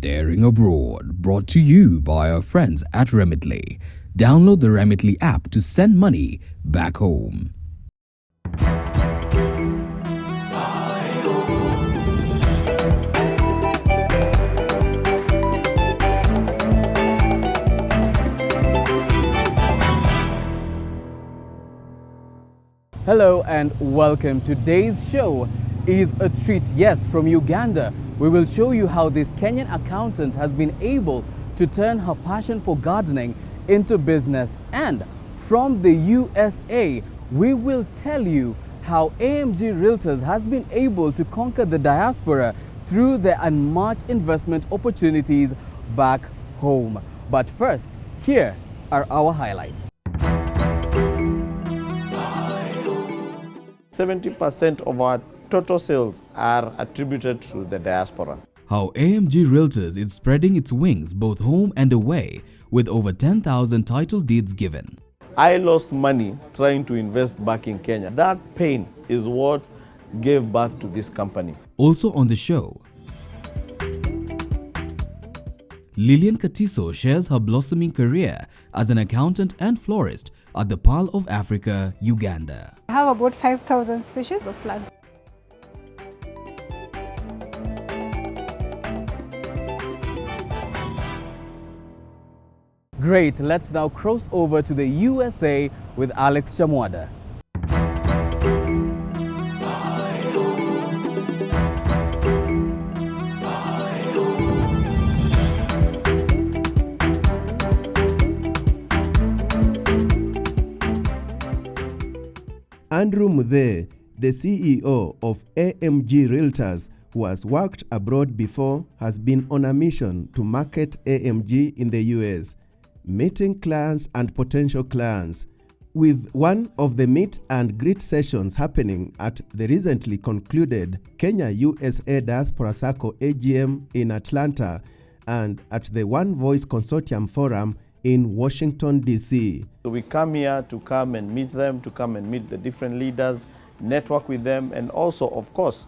Daring Abroad, brought to you by our friends at Remitly. Download the Remitly app to send money back home. Hello and welcome. Today's show is a treat, yes, from Uganda. We will show you how this Kenyan accountant has been able to turn her passion for gardening into business. And from the USA, we will tell you how AMG Realtors has been able to conquer the diaspora through their unmatched investment opportunities back home. But first, here are our highlights. 70% of our total sales are attributed to the diaspora. How AMG Realtors is spreading its wings both home and away with over 10,000 title deeds given. I lost money trying to invest back in Kenya. That pain is what gave birth to this company. Also on the show, Lillian Katiso shares her blossoming career as an accountant and florist at the Pearl of Africa, Uganda. I have about 5,000 species of plants. Great, let's now cross over to the USA with Alex Chamwada. Andrew Muthe, the CEO of AMG Realtors, who has worked abroad before, has been on a mission to market AMG in the US, meeting clients and potential clients, with one of the meet and greet sessions happening at the recently concluded Kenya USA Diaspora Circle AGM in Atlanta and at the One Voice Consortium Forum in Washington, D.C. So we come here to come and meet them, to come and meet the different leaders, network with them, and also, of course,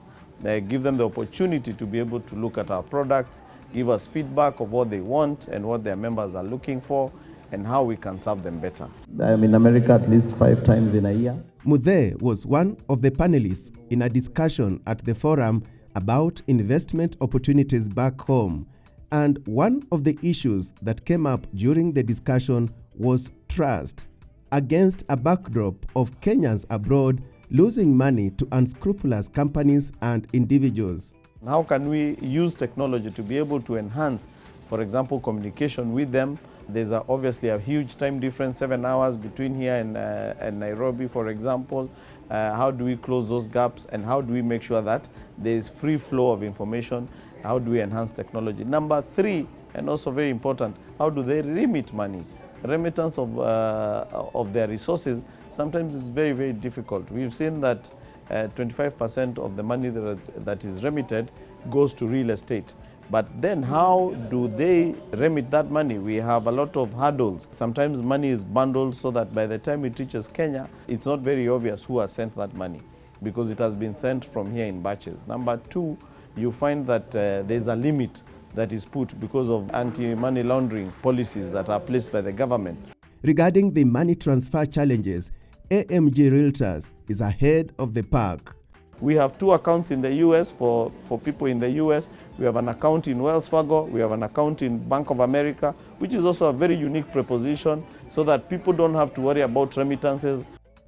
give them the opportunity to be able to look at our products, give us feedback of what they want and what their members are looking for, and how we can serve them better. I'm in America at least 5 times in a year. Muthe was one of the panelists in a discussion at the forum about investment opportunities back home. And one of the issues that came up during the discussion was trust, against a backdrop of Kenyans abroad losing money to unscrupulous companies and individuals. How can we use technology to be able to enhance, for example, communication with them? There's obviously a huge time difference, 7 hours between here and Nairobi, for example. How do we close those gaps, and how do we make sure that there is free flow of information? How do we enhance technology? Number 3, and also very important, how do they remit money? Remittance of their resources sometimes is very, very difficult. We've seen that 25% of the money that is remitted goes to real estate. But then how do they remit that money? We have a lot of hurdles. Sometimes money is bundled so that by the time it reaches Kenya, it's not very obvious who has sent that money because it has been sent from here in batches. Number 2, you find that there's a limit that is put because of anti-money laundering policies that are placed by the government. Regarding the money transfer challenges, AMG Realtors is ahead of the pack. We have 2 accounts in the US for people in the US. We have an account in Wells Fargo. We have an account in Bank of America, which is also a very unique proposition so that people don't have to worry about remittances.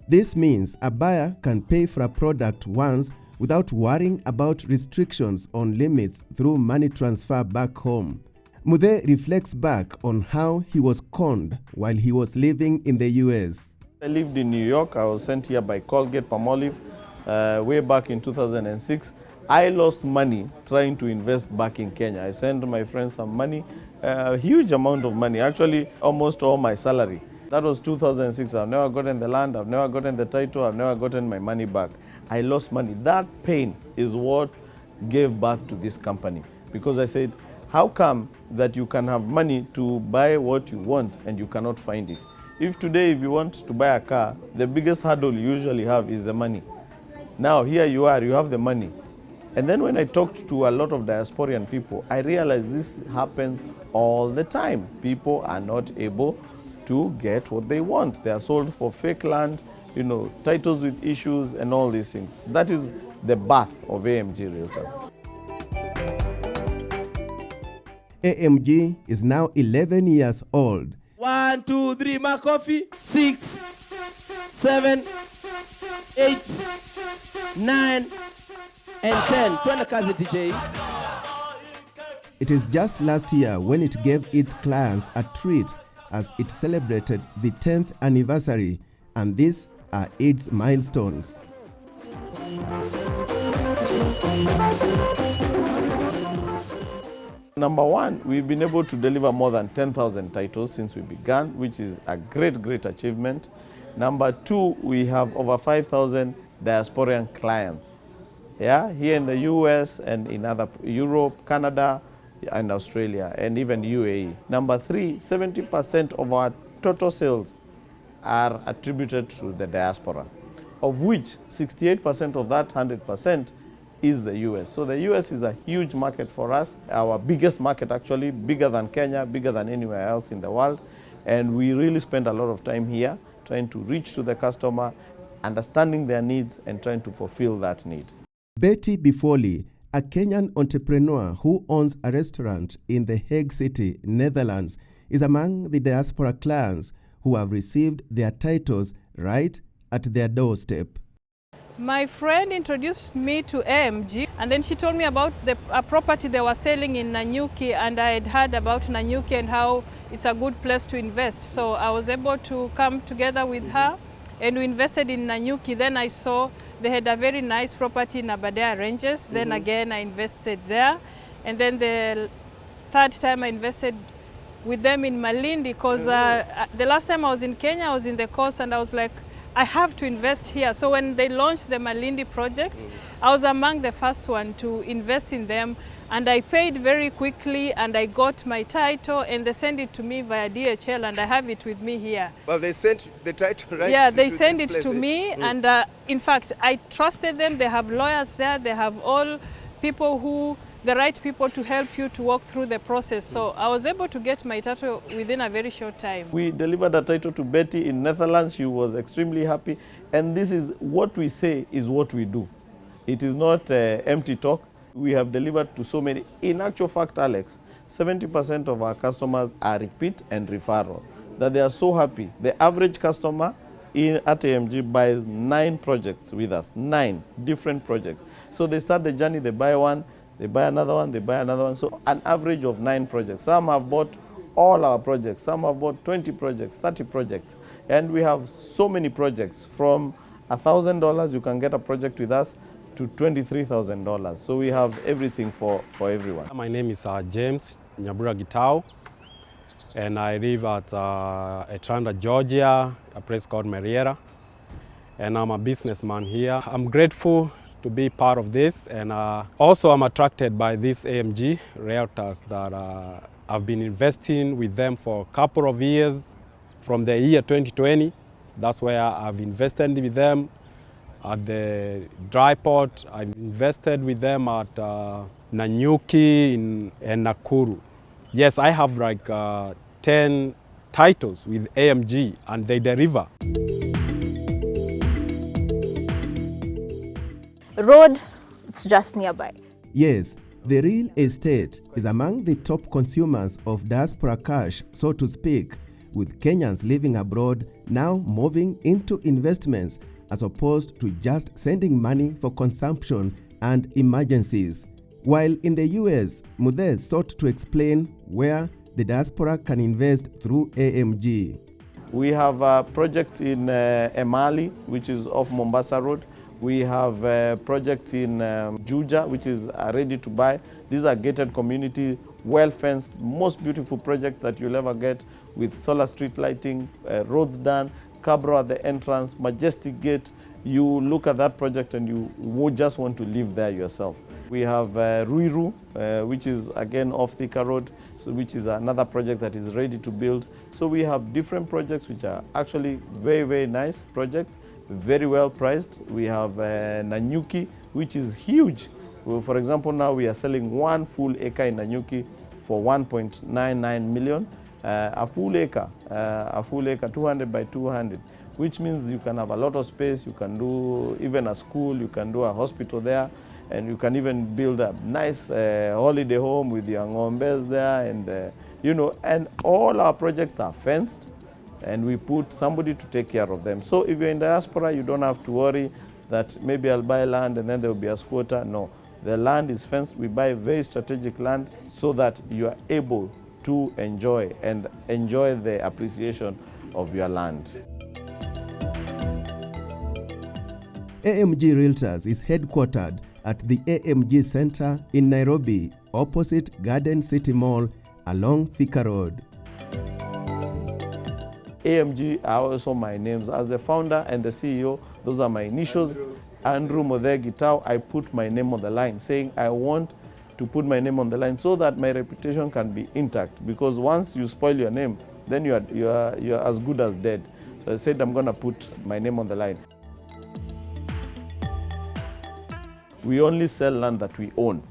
This means a buyer can pay for a product once without worrying about restrictions on limits through money transfer back home. Muthe reflects back on how he was conned while he was living in the US. I lived in New York. I was sent here by Colgate-Palmolive way back in 2006. I lost money trying to invest back in Kenya. I sent my friends some money, a huge amount of money, actually almost all my salary. That was 2006. I've never gotten the land, I've never gotten the title, I've never gotten my money back. I lost money. That pain is what gave birth to this company. Because I said, how come that you can have money to buy what you want and you cannot find it? If today, if you want to buy a car, the biggest hurdle you usually have is the money. Now here you are, you have the money. And then when I talked to a lot of diasporian people, I realized this happens all the time. People are not able to get what they want. They are sold for fake land, you know, titles with issues and all these things. That is the birth of AMG Realtors. AMG is now 11 years old. 1, 2, 3, makofi. 6, 7, 8, 9, and 10. Twende kazi DJ. It is just last year when it gave its clients a treat as it celebrated the 10th anniversary, and these are its milestones. Number one, we've been able to deliver more than 10,000 titles since we began, which is a great achievement. Number two, we have over 5,000 diasporian clients. Yeah, here in the US and in other Europe, Canada, and Australia, and even UAE. Number three, 70% of our total sales are attributed to the diaspora, of which 68% of that 100% is the US. So the US is a huge market for us, our biggest market actually, bigger than Kenya, bigger than anywhere else in the world. And we really spend a lot of time here trying to reach to the customer, understanding their needs and trying to fulfill that need. Betty Bifoli, a Kenyan entrepreneur who owns a restaurant in The Hague City, Netherlands, is among the diaspora clients who have received their titles right at their doorstep. My friend introduced me to AMG, and then she told me about a property they were selling in Nanyuki, and I had heard about Nanyuki and how it's a good place to invest. So I was able to come together with her, and we invested in Nanyuki. Then I saw they had a very nice property in Aberdare Ranges. Then again I invested there. And then the third time I invested with them in Malindi, because the last time I was in Kenya, I was in the coast, and I was like, I have to invest here. So when they launched the Malindi project, I was among the first one to invest in them, and I paid very quickly, and I got my title, and they sent it to me via DHL, and I have it with me here. Well, they sent the title right. Yeah, they sent it to me, and in fact, I trusted them. They have lawyers there. They have all people the right people to help you to walk through the process. So I was able to get my title within a very short time. We delivered a title to Betty in Netherlands. She was extremely happy. And this is what we say is what we do. It is not empty talk. We have delivered to so many. In actual fact, Alex, 70% of our customers are repeat and referral, that they are so happy. The average customer at AMG buys 9 projects with us, 9 different projects. So they start the journey, they buy one, they buy another one, they buy another one. So an average of 9 projects. Some have bought all our projects. Some have bought 20 projects, 30 projects. And we have so many projects. From $1,000, you can get a project with us, to $23,000. So we have everything for everyone. My name is James Nyabura Gitau, and I live at Atlanta, Georgia, a place called Marietta. And I'm a businessman here. I'm grateful to be part of this, and also I'm attracted by this AMG Realtors that I've been investing with them for a couple of years. From the year 2020, that's where I've invested with them. At the dry port, I invested with them at Nanyuki and Nakuru. Yes, I have like 10 titles with AMG, and they deliver. Road, it's just nearby. Yes, the real estate is among the top consumers of diaspora cash, so to speak, with Kenyans living abroad now moving into investments as opposed to just sending money for consumption and emergencies. While in the US, Mudez sought to explain where the diaspora can invest through AMG. We have a project in Emali, which is off Mombasa Road. We have a project in Juja, which is ready to buy. These are gated community, well-fenced, most beautiful project that you'll ever get, with solar street lighting, roads done, cabro at the entrance, majestic gate. You look at that project and you would just want to live there yourself. We have Ruiru, which is again off Thika Road, so which is another project that is ready to build. So we have different projects which are actually very, very nice projects, very well priced. We have Nanyuki, which is huge, For example, now we are selling 1 full acre in Nanyuki for 1.99 million. A full acre, 200 by 200, which means you can have a lot of space. You can do even a school, you can do a hospital there, and you can even build a nice holiday home with your ngombes there, and you know, and all our projects are fenced, and we put somebody to take care of them. So if you're in diaspora, you don't have to worry that maybe I'll buy land and then there will be a squatter. No, the land is fenced. We buy very strategic land so that you are able to enjoy the appreciation of your land. AMG Realtors is headquartered at the AMG Center in Nairobi, opposite Garden City Mall along Thika Road. AMG are also my names. As the founder and the CEO, those are my initials. Andrew Gitau. I put my name on the line, saying I want to put my name on the line so that my reputation can be intact, because once you spoil your name, then you are as good as dead. So I said I'm going to put my name on the line. We only sell land that we own.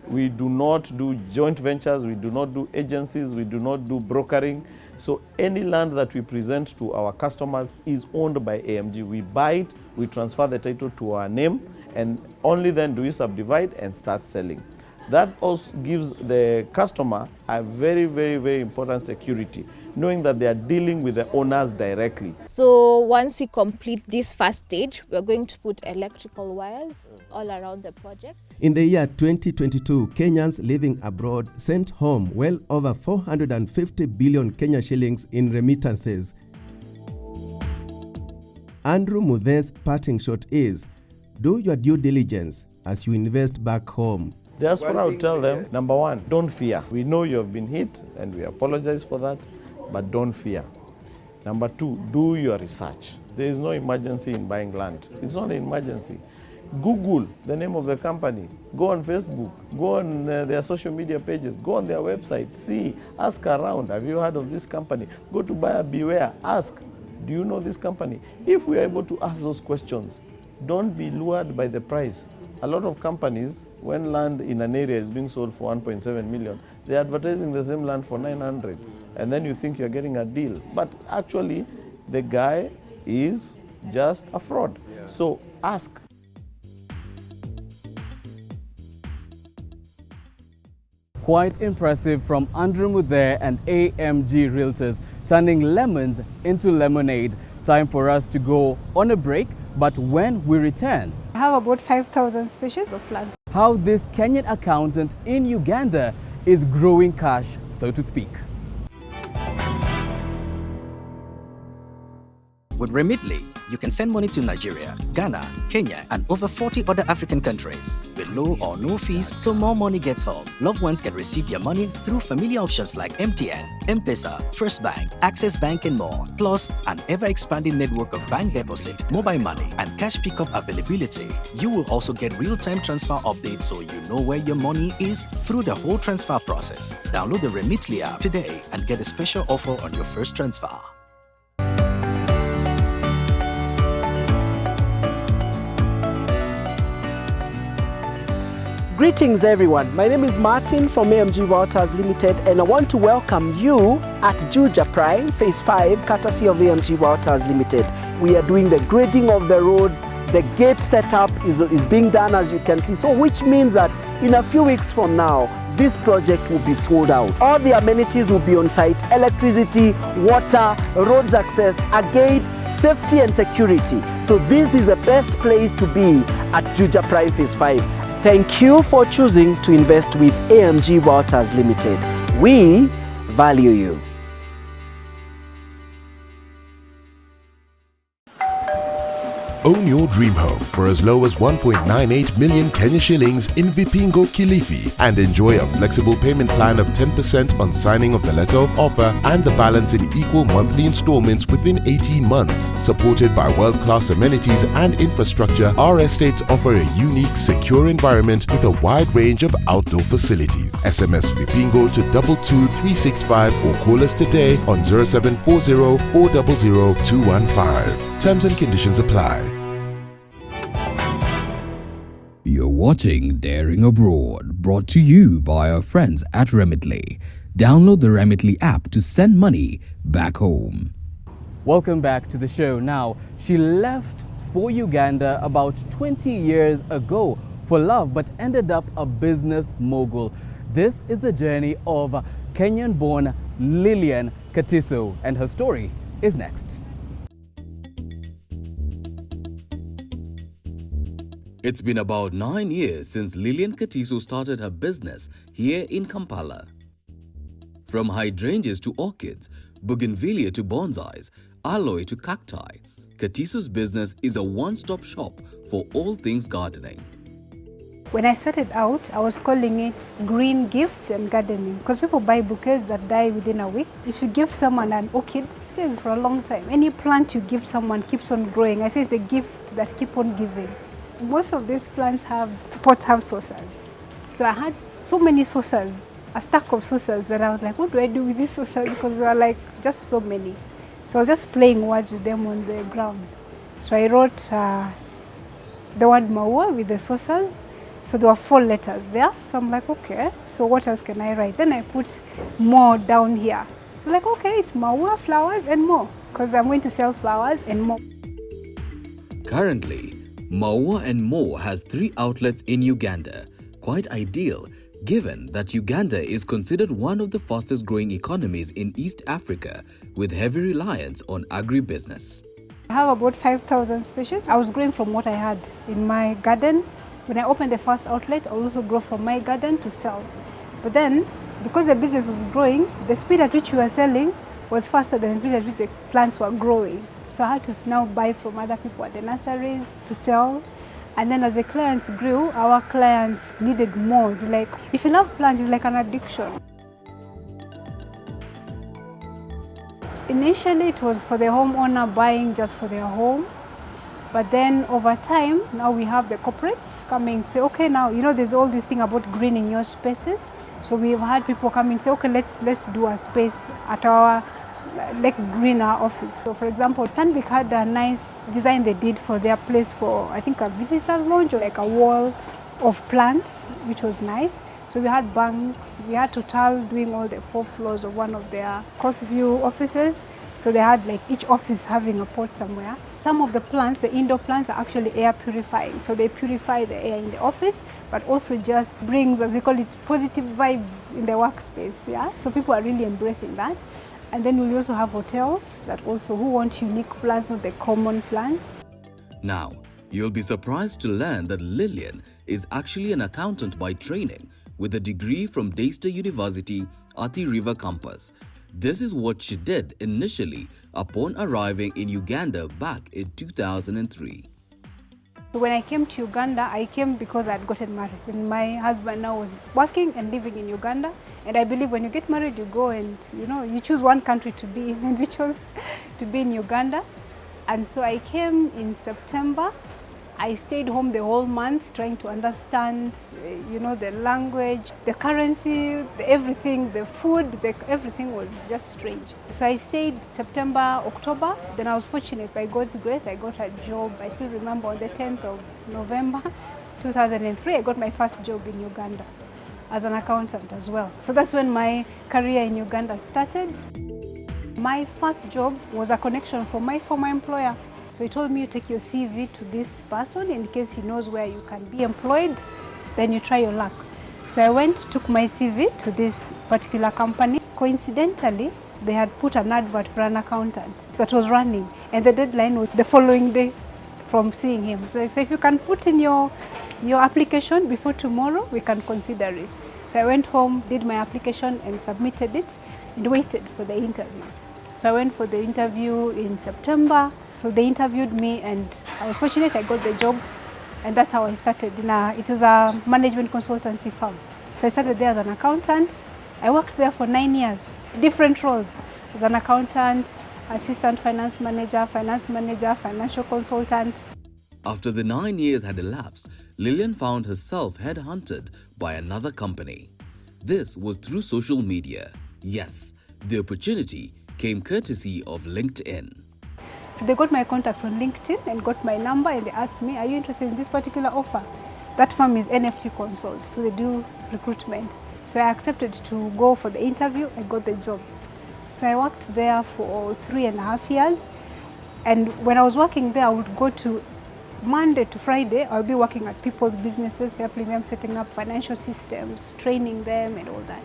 We do not do joint ventures, we do not do agencies, we do not do brokering. So any land that we present to our customers is owned by AMG. We buy it, we transfer the title to our name, and only then do we subdivide and start selling. That also gives the customer a very, very, very important security, knowing that they are dealing with the owners directly. So once we complete this first stage, we're going to put electrical wires all around the project. In the year 2022, Kenyans living abroad sent home well over 450 billion Kenya shillings in remittances. Andrew Muthe's parting shot is, do your due diligence as you invest back home. Diaspora will tell them, number one, don't fear. We know you have been hit and we apologize for that, but don't fear. Number two, do your research. There is no emergency in buying land. It's not an emergency. Google the name of the company. Go on Facebook. Go on their social media pages. Go on their website. See, ask around. Have you heard of this company? Go to buyer beware. Ask, do you know this company? If we are able to ask those questions, don't be lured by the price. A lot of companies, when land in an area is being sold for 1.7 million, they're advertising the same land for 900. And then you think you're getting a deal. But actually, the guy is just a fraud. Yeah. So ask. Quite impressive from Andrew Muthe and AMG Realtors, turning lemons into lemonade. Time for us to go on a break, but when we return, I have about 5,000 species of plants. How this Kenyan accountant in Uganda is growing cash, so to speak. With Remitly, you can send money to Nigeria, Ghana, Kenya, and over 40 other African countries with low or no fees, so more money gets home. Loved ones can receive their money through familiar options like MTN, M-Pesa, First Bank, Access Bank, and more. Plus, an ever-expanding network of bank deposit, mobile money, and cash pickup availability. You will also get real-time transfer updates so you know where your money is through the whole transfer process. Download the Remitly app today and get a special offer on your first transfer. Greetings everyone, my name is Martin from AMG Realtors Limited, and I want to welcome you at Juja Prime Phase 5 courtesy of AMG Realtors Limited. We are doing the grading of the roads, the gate setup is being done as you can see, so which means that in a few weeks from now, this project will be sold out. All the amenities will be on site: electricity, water, roads access, a gate, safety and security. So this is the best place to be at Juja Prime Phase 5. Thank you for choosing to invest with AMG Realtors Limited. We value you. Own your dream home for as low as 1.98 million Kenya shillings in Vipingo, Kilifi, and enjoy a flexible payment plan of 10% on signing of the letter of offer and the balance in equal monthly installments within 18 months. Supported by world-class amenities and infrastructure, our estates offer a unique, secure environment with a wide range of outdoor facilities. SMS Vipingo to 22365 or call us today on 0740 400 215. Terms and conditions apply. You're watching Daring Abroad, brought to you by our friends at Remitly. Download the Remitly app to send money back home. Welcome back to the show. Now, she left for Uganda about 20 years ago for love, but ended up a business mogul. This is the journey of Kenyan-born Lillian Katiso, and her story is next. It's been about 9 years since Lillian Katiso started her business here in Kampala. From hydrangeas to orchids, bougainvillea to bonsais, aloe to cacti, Katiso's business is a one-stop shop for all things gardening. When I started out, I was calling it green gifts and gardening, because people buy bouquets that die within a week. If you give someone an orchid, it stays for a long time. Any plant you give someone keeps on growing. I say it's the gift that keep on giving. Most of these plants pots have saucers. So I had so many saucers, a stack of saucers, that I was like, what do I do with these saucers? Because there are like just so many. So I was just playing words with them on the ground. So I wrote the word Maua with the saucers. So there were 4 letters there. So I'm like, okay, so what else can I write? Then I put more down here. I'm like, okay, it's Maua, flowers, and more, because I'm going to sell flowers and more. Currently, Maua and More has 3 outlets in Uganda. Quite ideal, given that Uganda is considered one of the fastest growing economies in East Africa, with heavy reliance on agribusiness. I have about 5,000 species. I was growing from what I had in my garden. When I opened the first outlet, I also grow from my garden to sell. But then, because the business was growing, the speed at which we were selling was faster than the speed at which the plants were growing. So I had to now buy from other people at the nurseries to sell. And then as the clients grew, our clients needed more. It's like, if you love plants, it's like an addiction. Initially, it was for the homeowner buying just for their home. But then over time, now we have the corporates coming say, okay, now, you know, there's all this thing about greening your spaces. So we've had people coming say, okay, let's do a space at our like greener office. So for example, Stanbic had a nice design they did for their place for, I think, a visitor's lounge, or like a wall of plants, which was nice. So we had banks, we had Total doing all the 4 floors of one of their coast view offices. So they had like each office having a pot somewhere. Some of the plants, the indoor plants, are actually air purifying. So they purify the air in the office, but also just brings, as we call it, positive vibes in the workspace. Yeah. So people are really embracing that. And then we also have hotels that also who want unique plants, not the common plants. Now, you'll be surprised to learn that Lillian is actually an accountant by training, with a degree from Diaspora University at the River campus. This is what she did initially upon arriving in Uganda back in 2003. When I came to Uganda, I came because I had gotten married. And my husband now was working and living in Uganda. And I believe when you get married, you go and, you know, you choose one country to be in, and we chose to be in Uganda. And so I came in September. I stayed home the whole month trying to understand, you know, the language, the currency, everything, the food, everything was just strange. So I stayed September, October. Then I was fortunate, by God's grace, I got a job. I still remember on the 10th of November 2003, I got my first job in Uganda as an accountant as well. So that's when my career in Uganda started. My first job was a connection from my former employer. So he told me, you take your CV to this person in case he knows where you can be employed, then you try your luck. So I went, took my CV to this particular company. Coincidentally, they had put an advert for an accountant that was running, and the deadline was the following day from seeing him. So if you can put in your application before tomorrow, we can consider it. So I went home, did my application and submitted it and waited for the interview. So I went for the interview in September. So they interviewed me and I was fortunate I got the job, and that's how I started. It was a management consultancy firm. So I started there as an accountant. I worked there for 9 years, different roles. As an accountant, assistant finance manager, financial consultant. After the 9 years had elapsed, Lillian found herself headhunted by another company. This was through social media. Yes, the opportunity came courtesy of LinkedIn. So they got my contacts on LinkedIn and got my number, and they asked me, are you interested in this particular offer? That firm is NFT Consult, so they do recruitment. So I accepted to go for the interview. I got the job. So I worked there for 3.5 years. And when I was working there, I would go to Monday to Friday. I'll be working at people's businesses, helping them setting up financial systems, training them and all that.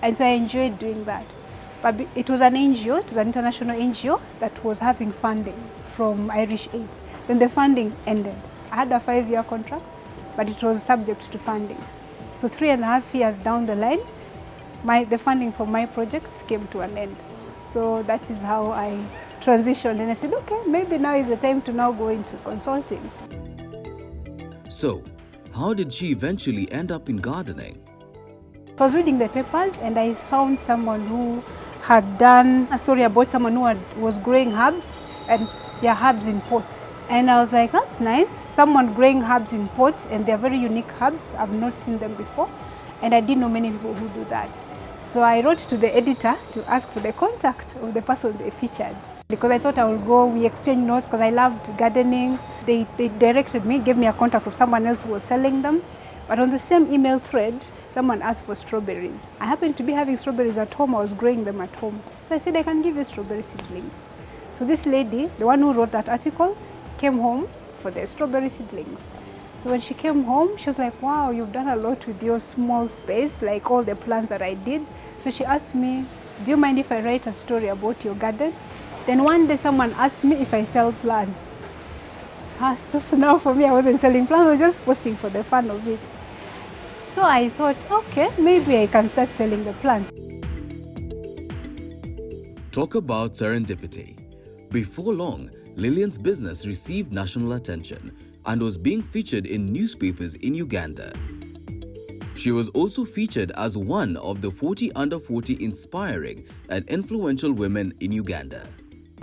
And so I enjoyed doing that. But it was an NGO, it was an international NGO that was having funding from Irish Aid. Then the funding ended. I had a 5-year contract, but it was subject to funding. So 3.5 years down the line, the funding for my project came to an end. So that is how I transitioned, and I said, okay, maybe now is the time to now go into consulting. So, how did she eventually end up in gardening? I was reading the papers and I found someone who had done a story about someone who was growing herbs, and their herbs in pots. And I was like, that's nice. Someone growing herbs in pots, and they're very unique herbs. I've not seen them before, and I didn't know many people who do that. So I wrote to the editor to ask for the contact of the person they featured, because I thought I would go, we exchanged notes because I loved gardening. They directed me, gave me a contact of someone else who was selling them. But on the same email thread, someone asked for strawberries. I happened to be having strawberries at home. I was growing them at home. So I said, I can give you strawberry seedlings. So this lady, the one who wrote that article, came home for the strawberry seedlings. So when she came home, she was like, wow, you've done a lot with your small space, like all the plants that I did. So she asked me, do you mind if I write a story about your garden? Then one day someone asked me if I sell plants. So now for me, I wasn't selling plants, I was just posting for the fun of it. So I thought, okay, maybe I can start selling the plants. Talk about serendipity. Before long, Lillian's business received national attention and was being featured in newspapers in Uganda. She was also featured as one of the 40 under 40 inspiring and influential women in Uganda.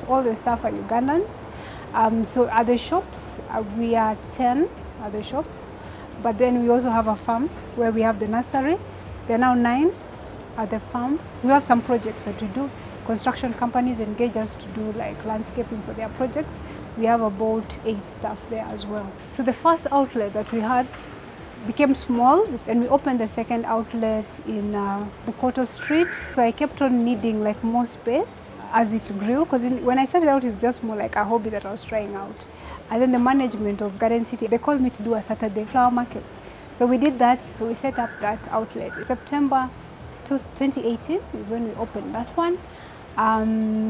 All the staff are Ugandans. So at the shops, we are 10 at the shops. But then we also have a farm where we have the nursery. There are now 9 at the farm. We have some projects that we do. Construction companies engage us to do like landscaping for their projects. We have about 8 staff there as well. So the first outlet that we had became small, and we opened the second outlet in Bukoto Street. So I kept on needing like more space as it grew, because when I started out, it's just more like a hobby that I was trying out. And then the management of Garden City, they called me to do a Saturday flower market. So we did that, so we set up that outlet. September 2018 is when we opened that one.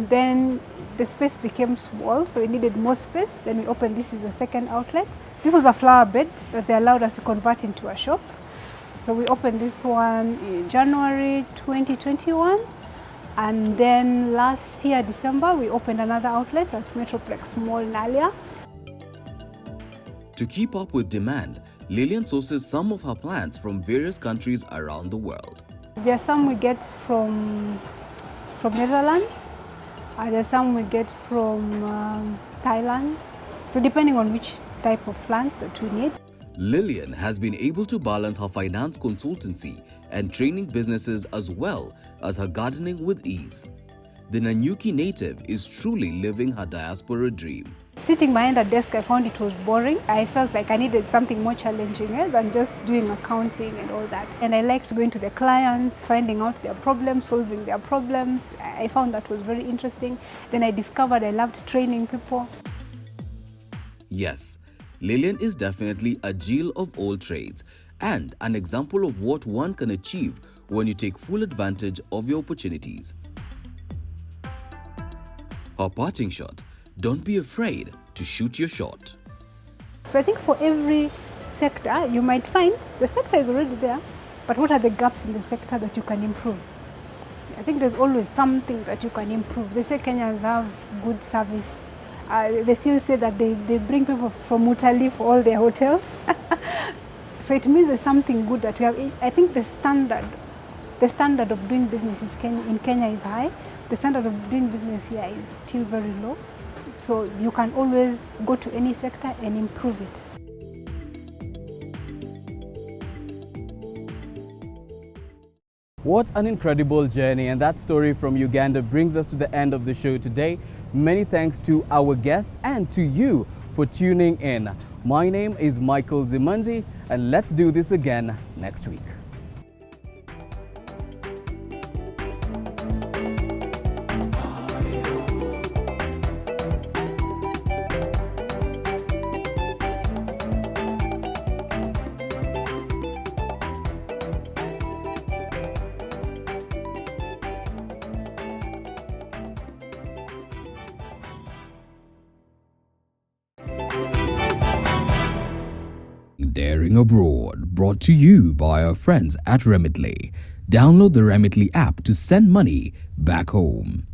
Then the space became small, so we needed more space. Then we opened this is the second outlet. This was a flower bed that they allowed us to convert into a shop. So we opened this one in January 2021. And then last year, December, we opened another outlet at Metroplex Mall Nalia. To keep up with demand, Lillian sources some of her plants from various countries around the world. There are some we get from Netherlands. There are some we get from Thailand. So depending on which type of plant that we need. Lillian has been able to balance her finance consultancy and training businesses as well as her gardening with ease. The Nanyuki native is truly living her diaspora dream. Sitting behind a desk, I found it was boring. I felt like I needed something more challenging than just doing accounting and all that. And I liked going to the clients, finding out their problems, solving their problems. I found that was very interesting. Then I discovered I loved training people. Yes, Lillian is definitely a Jill of all trades and an example of what one can achieve when you take full advantage of your opportunities. Her parting shot: don't be afraid to shoot your shot. So I think for every sector, you might find the sector is already there, but what are the gaps in the sector that you can improve? I think there's always something that you can improve. They say Kenyans have good service. They still say that they bring people from Utalii for all their hotels. So it means there's something good that we have. I think the standard of doing business in Kenya is high. The standard of doing business here is still very low. So you can always go to any sector and improve it. What an incredible journey, and that story from Uganda brings us to the end of the show today. Many thanks to our guests and to you for tuning in. My name is Michael Zimanji, and let's do this again next week. Daring Abroad, brought to you by our friends at Remitly. Download the Remitly app to send money back home.